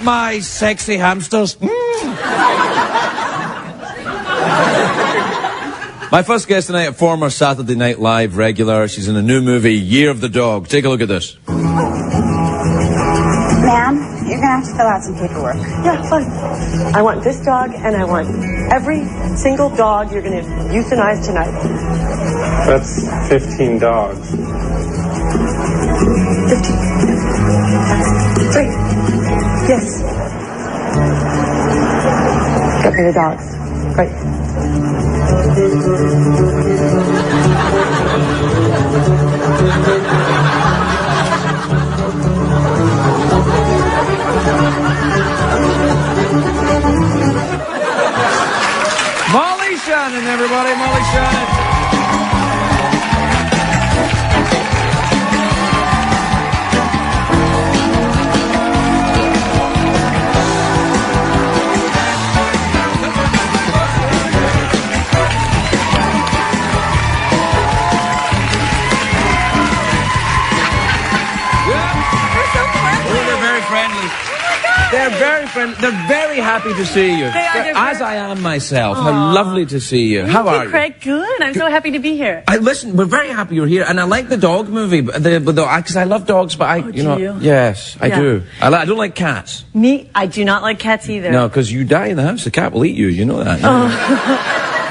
my sexy hamsters. My first guest tonight, a former Saturday Night Live regular. She's in a new movie, Year of the Dog. Take a look at this. Ma'am, you're gonna have to fill out some paperwork. Yeah, fine. I want this dog, and I want every single dog you're gonna euthanize tonight. That's 15 dogs. 15. That's great. Yes. Get me the dogs. Great. Molly Shannon, everybody. Molly Shannon. They're very friendly. They're very happy to see you. As I am myself. Aww. How lovely to see you. How are you? Craig, good. I'm so happy to be here. Listen, we're very happy you're here, and I like the dog movie, because I love dogs, but do you? Yes, I do. I don't like cats. I do not like cats either. No, because you die in the house, the cat will eat you. You know that.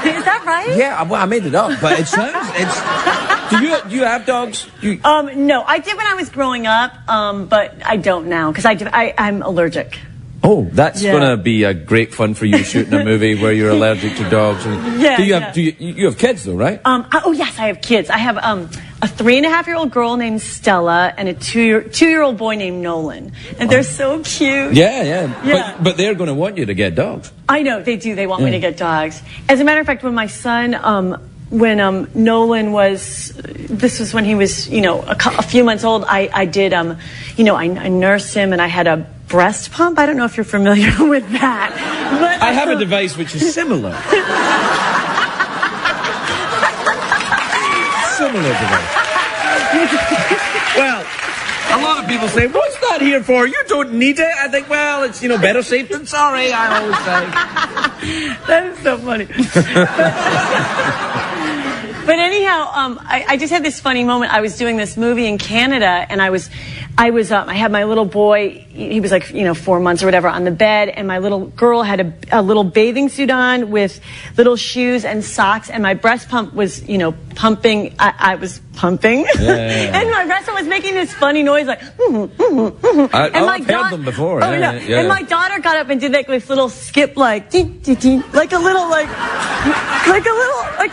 Is that right? Yeah, well, I made it up, but it sounds. Do you have dogs? No, I did when I was growing up, but I don't now because I'm allergic. Oh, that's going to be a great fun for you shooting a movie where you're allergic to dogs. Yeah. Do you have kids though, right? Oh yes, I have kids. I have a 3.5-year-old girl named Stella and a 2-year-old boy named Nolan, and they're so cute. Yeah. But they're going to want you to get dogs. I know they do. They want me to get dogs. As a matter of fact, when my son, when Nolan was, this was when he was, a few months old. I did, I nursed him and I had a breast pump. I don't know if you're familiar with that. But I have a device which is similar. Similar device. Well, a lot of people say, what's that here for? You don't need it. I think, well, it's, better safe than sorry, I always say. That is so funny. But anyhow, I just had this funny moment. I was doing this movie in Canada, and I had my little boy, he was like, 4 months or whatever, on the bed, and my little girl had a little bathing suit on with little shoes and socks, and my breast pump was, pumping. I was pumping, and my breast pump was making this funny noise, like, I've heard them before. And my daughter got up and did like this little skip, like, like a little, like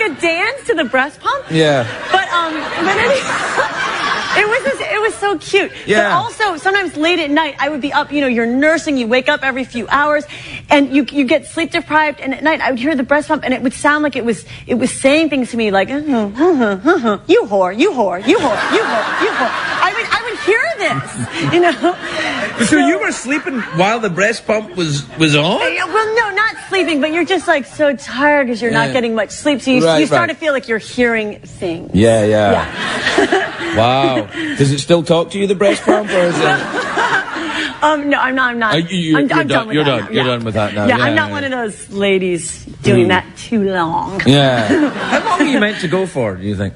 a dance to the breast pump. Yeah. But anyway, it was so cute. Yeah. But also, sometimes late at night, I would be up, you're nursing, you wake up every few hours, and you get sleep deprived, and at night I would hear the breast pump, and it would sound like it was saying things to me like, you whore, you whore, you whore, you whore, you whore. I would hear this, So you were sleeping while the breast pump was on? Well, no, not sleeping, but you're just like so tired because you're not getting much sleep, so you start to feel like you're hearing things. Yeah. Wow. Does it still talk to you, the breast pump, or is it? No, I'm not. You're done with that. You're done with that now. Yeah, I'm not one of those ladies doing that too long. Yeah. How long are you meant to go for, do you think?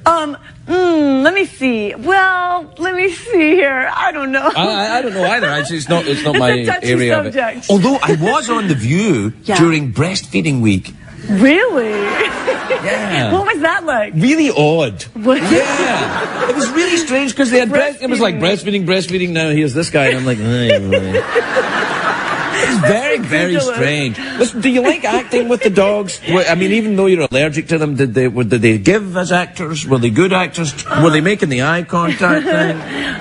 Let me see. Well, let me see here. I don't know. I don't know either. Actually, it's not my area subject. of it. Although I was on The View during breastfeeding week. Really? Yeah. What was that like? Really odd. What? Yeah. It was really strange because they had it was like breastfeeding. Now here's this guy, and I'm like, it's very, very strange. Listen, do you like acting with the dogs? I mean, even though you're allergic to them, did they give as actors? Were they good actors? Were they making the eye contact thing?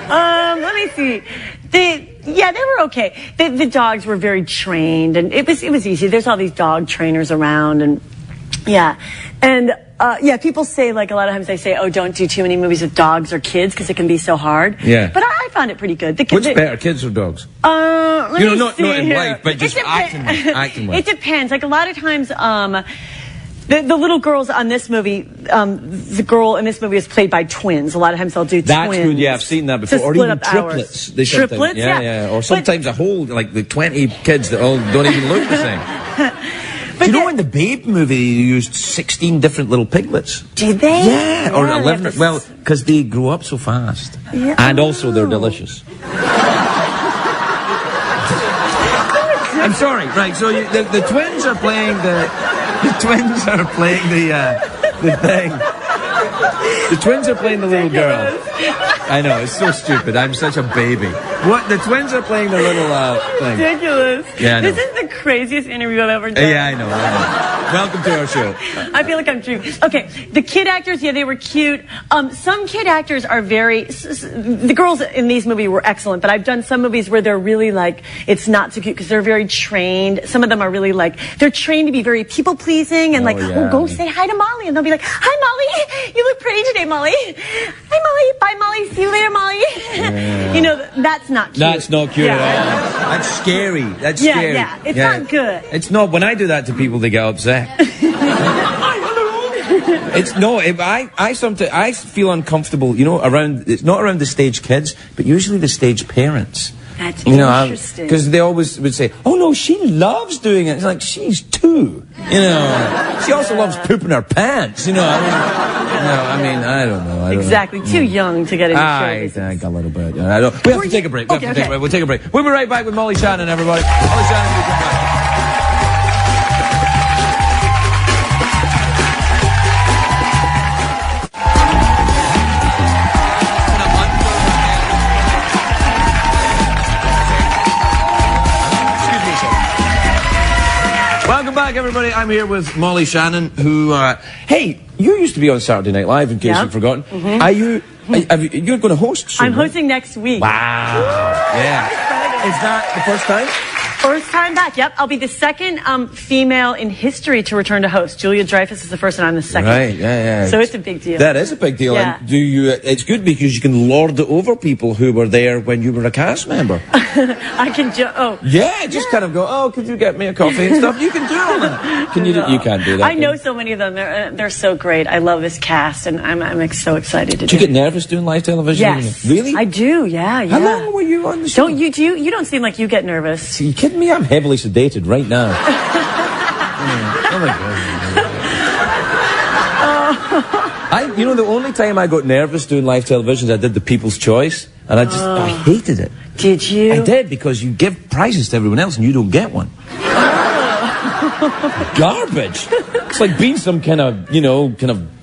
Let me see. They were okay. The dogs were very trained, and it was easy. There's all these dog trainers around, and people say, like, a lot of times they say, oh, don't do too many movies with dogs or kids because it can be so hard. Yeah. But I found it pretty good. What's better, kids or dogs? Not in life, but just acting wise. It depends. Like, a lot of times, The little girls on this movie, the girl in this movie is played by twins. A lot of times they'll do That's twins. good, yeah, I've seen that before. To Or split even up triplets. hours. They sometimes- Triplets, yeah. Or sometimes a whole, like the 20 kids that all don't even look the same. Do you know in the Babe movie they used 16 different little piglets? Did they? Yeah, or they 11. have to Well, because they grow up so fast. Yeah. And also they're delicious. I'm sorry, right, so the twins are playing the twins are playing the thing. The twins are playing the little girl. I know, it's so stupid. I'm such a baby. What? The twins are playing the little thing. Ridiculous. Yeah, I know. This is the craziest interview I've ever done. Yeah, I know. Welcome to our show. I feel like I'm dreaming. Okay, the kid actors, yeah, they were cute. Some kid actors are very... The girls in these movies were excellent, but I've done some movies where they're really like, it's not so cute because they're very trained. Some of them are really like, they're trained to be very people-pleasing and go say hi to Molly. And they'll be like, hi, Molly. You look pretty today, Molly. Hi, Molly. Bye, Molly. See you later, Molly. Yeah. You know, that's not cute. That's not cute Yeah. at all. That's scary. That's scary. Yeah, it's not good. It's not. When I do that to people, they get upset. It's no. I sometimes I feel uncomfortable. You know, around. It's not around the stage kids, but usually the stage parents. That's interesting. Because they always would say, "Oh no, she loves doing it." It's like she's 2. You know, she also loves pooping her pants. You know, I mean, I don't know. Exactly. Too young to get into show I business. think a little bit. Yeah, I don't. We have to take a break. We'll take a break. We'll be right back with Molly Shannon, everybody. Molly Shannon, we'll come back. Welcome back, everybody. I'm here with Molly Shannon, who, hey, you used to be on Saturday Night Live, in case you've forgotten. Are you, you're going to host soon, I'm hosting next week. Wow. Yeah. Is that the first time? First time back, yep. I'll be the second female in history to return to host. Julia Dreyfus is the first and I'm the second. Right, yeah. So it's a big deal. That is a big deal. Yeah. And do you? It's good because you can lord it over people who were there when you were a cast member. I can Yeah, just kind of go, oh, could you get me a coffee and stuff? You can do all that. Can you? You can't do that. I know so many of them. They're so great. I love this cast, and I'm so excited to do. Do you get nervous doing live television? Yes. Really? I do. Yeah. How long were you on the show? Don't you? You don't seem like you get nervous. Are you kidding me? I'm heavily sedated right now. Oh my God. You know, the only time I got nervous doing live television is I did the People's Choice, and I hated it. Did you? I did, because you give prizes to everyone else and you don't get one. Garbage. It's like being some kind of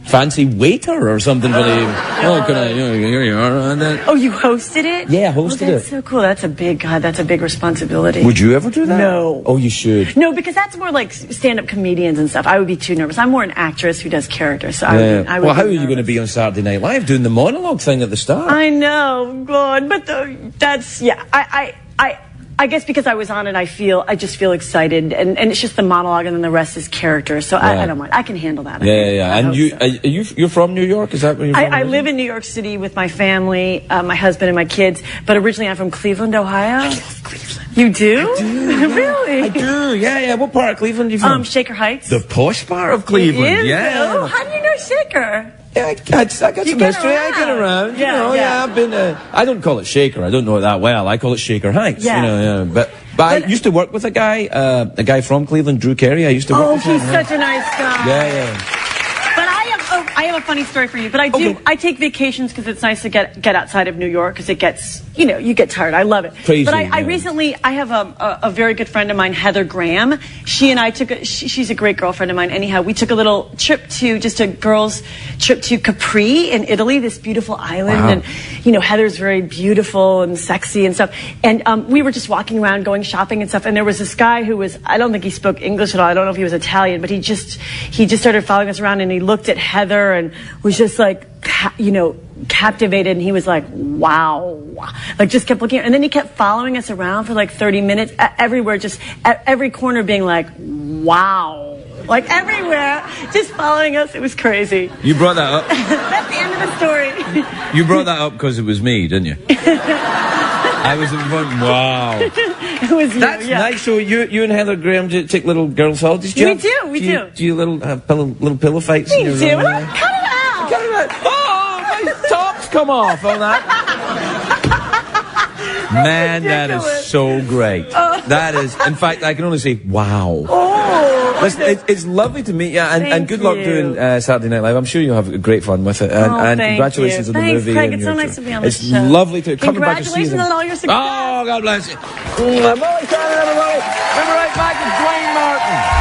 fancy waiter or something. Really. Here you are. And then, oh, you hosted it? Yeah, I hosted that's it. So cool. That's a big responsibility. Would you ever do that? No. Oh, you should. No, because that's more like stand-up comedians and stuff. I would be too nervous. I'm more an actress who does characters. So I would well, how are nervous. you going to be on Saturday Night Live doing the monologue thing at the start? I know, God, but that's I guess because I was on it, I just feel excited, and it's just the monologue, and then the rest is character. So I don't mind. I can handle that. Yeah. And you're from New York? Is that where you're from? I live in New York City with my family, my husband and my kids. But originally, I'm from Cleveland, Ohio. I love Cleveland. You do? I do. Really? I do. Yeah. What part of Cleveland are you from? Shaker Heights. The posh part of Cleveland. It is? Yeah. Oh, how do you know Shaker? Yeah, I got some history. I get around. Yeah. I've been. I don't call it Shaker. I don't know it that well. I call it Shaker Heights. Yeah. But I used to work with a guy from Cleveland, Drew Carey. I used to work with him. Oh, he's such a nice guy. Yeah. But I have a funny story for you. But I take vacations because it's nice to get outside of New York because it gets, you get tired. I love it. Crazy, but I recently, I have a very good friend of mine, Heather Graham. She and I she's a great girlfriend of mine. Anyhow, we took a little trip just a girls' trip to Capri in Italy, this beautiful island. Wow. And, Heather's very beautiful and sexy and stuff. And we were just walking around, going shopping and stuff. And there was this guy who I don't think he spoke English at all. I don't know if he was Italian, but he just started following us around, and he looked at Heather and was just like, captivated, and he was like, wow, like just kept looking, and then he kept following us around for like 30 minutes, everywhere, just at every corner being like, wow, like everywhere, just following us. It was crazy. You brought that up. That's the end of the story. You brought that up because it was me, didn't you? I was in front. Wow. It was you. That's yeah. nice. So you and Heather Graham take little girls' holidays? We do. We do. Do you little pillow fights? We in your do. room? Cut it out. Cut it out. Oh, my top's come off on that. Man, that is so great. That is, in fact, I can only say, wow. Oh, Listen, it's lovely to meet you, and good luck doing Saturday Night Live. I'm sure you'll have great fun with it. And congratulations on the movie. Craig, it's so nice to be on the show. It's lovely to come back to see you. Congratulations on all your success. Oh, God bless you. Molly Shannon, everybody. We'll be right back with Dwayne Martin.